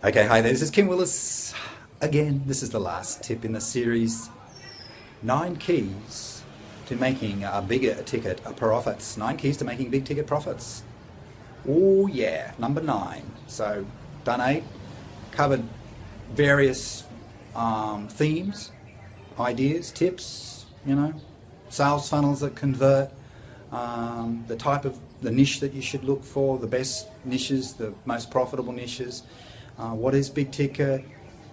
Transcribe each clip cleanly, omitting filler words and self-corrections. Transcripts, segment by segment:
Okay, hi there, this is Kim Willis. Again, this is the last tip in the series. 9 keys to making a bigger ticket profits. 9 keys to making big ticket profits. Oh yeah, number 9. So, done 8, covered various themes, ideas, tips, sales funnels that convert, the niche that you should look for, the best niches, the most profitable niches, what is big ticket,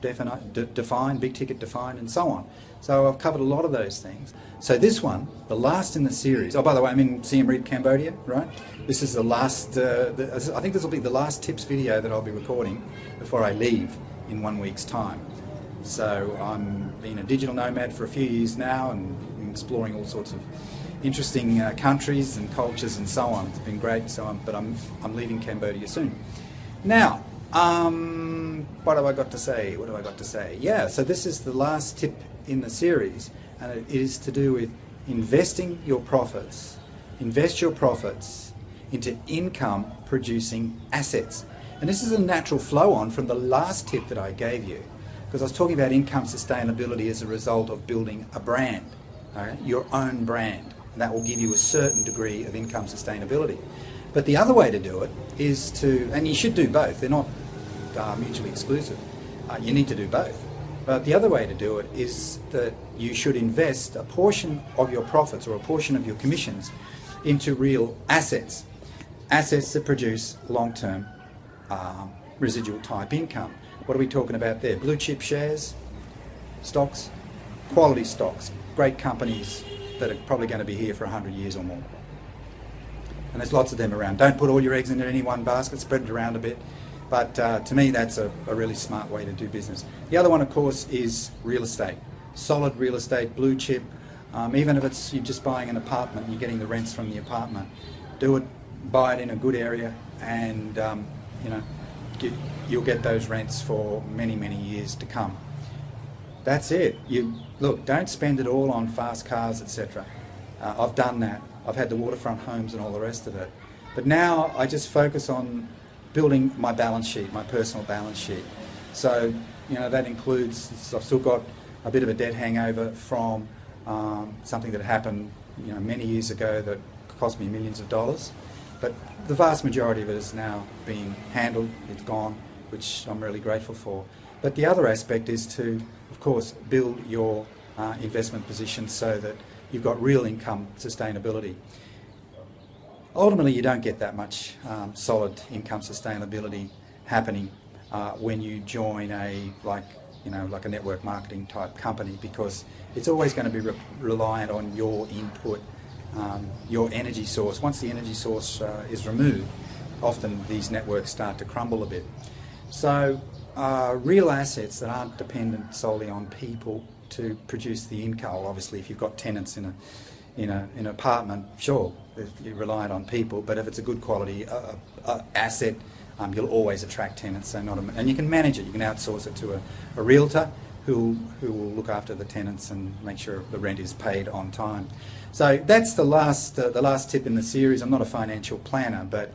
define, big ticket define, and so on. So I've covered a lot of those things. So this one, the last in the series, oh by the way, I'm in Siem Cambodia, right? This is the last, I think this will be the last tips video that I'll be recording before I leave in 1 week's time. So I'm been a digital nomad for a few years now and exploring all sorts of interesting countries and cultures and so on. It's been great. But I'm leaving Cambodia soon. Now, what have I got to say? What have I got to say? Yeah. So this is the last tip in the series, and it is to do with investing your profits. Invest your profits into income-producing assets. And this is a natural flow-on from the last tip that I gave you, because I was talking about income sustainability as a result of building a brand, your own brand. And that will give you a certain degree of income sustainability. But the other way to do it is to, and you should do both, they're not mutually exclusive, you need to do both. But the other way to do it is that you should invest a portion of your profits or a portion of your commissions into real assets. Assets that produce long-term residual type income. What are we talking about there? Blue chip shares, stocks, quality stocks, great companies that are probably going to be here for 100 years or more. And there's lots of them around. Don't put all your eggs into any one basket, spread it around a bit. But to me, that's a really smart way to do business. The other one, of course, is real estate. Solid real estate, blue chip. Even if it's you're just buying an apartment and you're getting the rents from the apartment, do it, buy it in a good area, and you'll get those rents for many, many years to come. That's it. Look, don't spend it all on fast cars, etc. I've done that. I've had the waterfront homes and all the rest of it. But now I just focus on building my balance sheet, my personal balance sheet. So, that includes, I've still got a bit of a debt hangover from something that happened, many years ago that cost me millions of dollars. But the vast majority of it is now being handled, it's gone, which I'm really grateful for. But the other aspect is to, of course, build your investment position so that you've got real income sustainability. Ultimately, you don't get that much solid income sustainability happening when you join like a network marketing type company, because it's always going to be reliant on your input, your energy source. Once the energy source is removed, often these networks start to crumble a bit. So real assets that aren't dependent solely on people to produce the income. Obviously, if you've got tenants in an apartment, sure, you're reliant on people. But if it's a good quality asset, you'll always attract tenants. And you can manage it. You can outsource it to a realtor who will look after the tenants and make sure the rent is paid on time. So that's the last tip in the series. I'm not a financial planner, but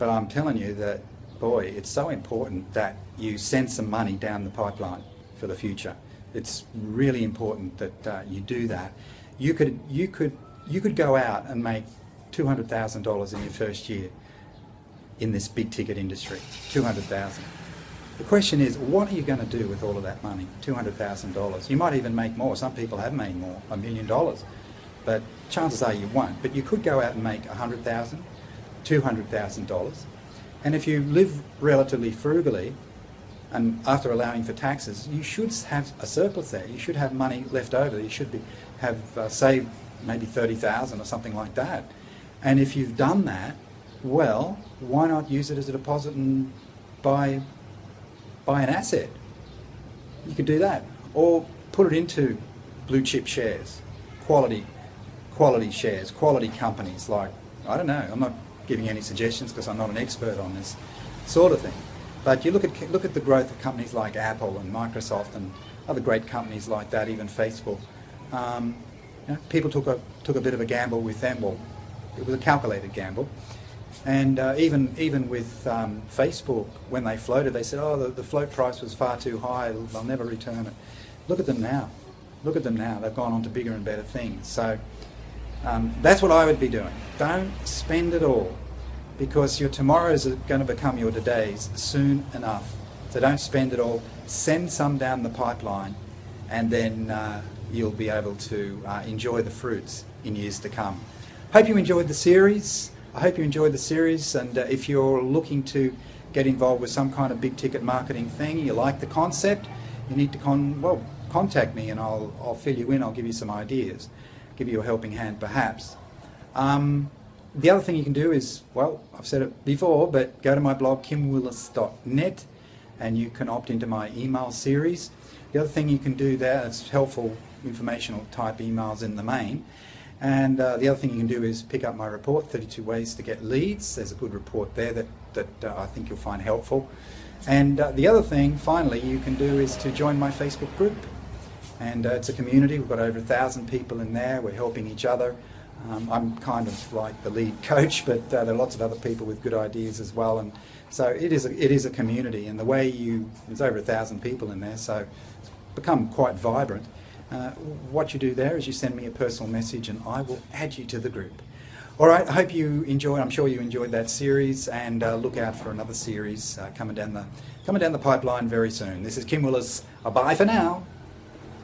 I'm telling you that, boy, it's so important that you send some money down the pipeline for the future. It's really important that you do that. You could go out and make $200,000 in your first year in this big ticket industry. $200,000. The question is, what are you going to do with all of that money? $200,000. You might even make more. Some people have made more, $1 million. But chances are you won't. But you could go out and make $100,000, $200,000. And if you live relatively frugally, and after allowing for taxes, you should have a surplus there. You should have money left over. You should have saved maybe $30,000 or something like that. And if you've done that, well, why not use it as a deposit and buy an asset? You could do that, or put it into blue chip shares, quality shares, quality companies. Like, I don't know. I'm not giving any suggestions because I'm not an expert on this sort of thing. But you look at the growth of companies like Apple and Microsoft and other great companies like that, even Facebook. People took a bit of a gamble with them. Well, it was a calculated gamble, And even with Facebook, when they floated, they said, oh, the float price was far too high, they'll never return it. Look at them now. Look at them now. They've gone on to bigger and better things. So that's what I would be doing. Don't spend it all, because your tomorrows are going to become your todays soon enough. So don't spend it all. Send some down the pipeline, and then you'll be able to enjoy the fruits in years to come. Hope you enjoyed the series. I hope you enjoyed the series, and if you're looking to get involved with some kind of big ticket marketing thing, you like the concept, you need to contact me, and I'll fill you in. I'll give you some ideas, give you a helping hand perhaps. The other thing you can do is, well, I've said it before, but go to my blog kimwillis.net and you can opt into my email series. The other thing you can do there, it's helpful informational type emails in the main. And the other thing you can do is pick up my report, 32 Ways to Get Leads. There's a good report there that I think you'll find helpful. And the other thing, finally, you can do is to join my Facebook group. And it's a community. We've got over 1,000 people in there. We're helping each other. I'm kind of like the lead coach, but there are lots of other people with good ideas as well. And so it is a community. And the way there's over 1,000 people in there, so it's become quite vibrant. What you do there is you send me a personal message and I will add you to the group. All right, I hope you enjoyed, I'm sure you enjoyed that series, and look out for another series coming down the pipeline very soon. This is Kim Willis. Bye for now.